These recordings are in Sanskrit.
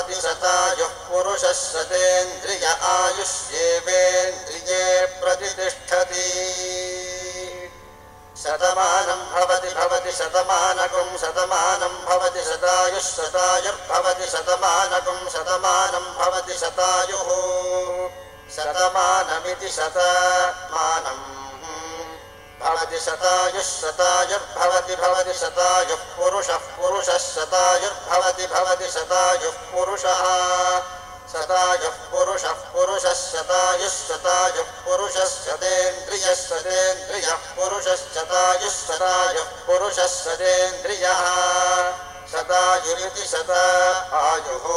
भवति शतायुः पुरुषः शतेन्द्रिय आयुष्येवेन्द्रिये प्रतिष्ठति शतमानं भवति भवति शतमानकं शतमानं भवति शतायुः शतायुर्भवति शतमानकं शतमानं भवति शतायुः शतमानमिति शतमानं भवति शतायुः शतायुर्भवति भवति शतायुः पुरुषः पुरुषः शतायुर्भवति भवति शतायुः पुरुषः शतायुः पुरुषः पुरुषः शतायुः शतायुः पुरुषः शतेन्द्रियः शतेन्द्रियः पुरुषः शतायुः शतायुः पुरुषः शतेन्द्रियः शतायुरिति शतायुः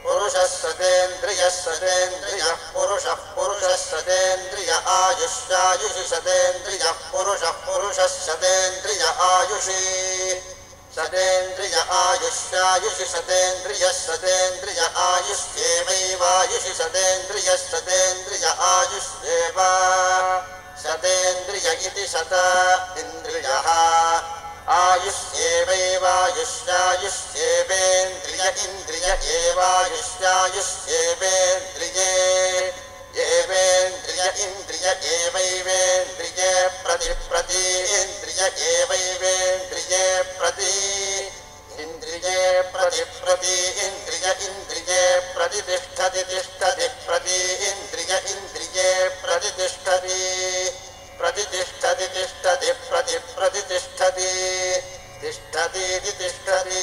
पुरुषः शतेन्द्रियः शतेन्द्रियः पुरुषः पुरुषः शतेन्द्रिय आयुष्यायुषि शतेन्द्रियः पुरुषः पुरुषः शतेन्द्रिय आयुषि शतेन्द्रिय आयुष्यायुषि शतेन्द्रियः शतेन्द्रिय आयुष्येवैवायुषि शतेन्द्रियः शतेन्द्रिय आयुष्येव शतेन्द्रिय इति शत इन्द्रियः आयुष्येवैवायुष्यायुष्येवेन्द्रिय इन्द्रिय एवायुष्यायुष्येवेन्द्रिये येवेन्द्रिय इन्द्रिय एवैवेन्द्रिये प्रति इन्द्रिय एवैवेन्द्रिये प्रति इन्द्रिये प्रति इन्द्रिय इन्द्रिये प्रतिष्ठति तिष्ठति प्रति इन्द्रिय इन्द्रिये प्रतिष्ठति प्रतिष्ठति तिष्ठति प्रतिष्ठति तिष्ठति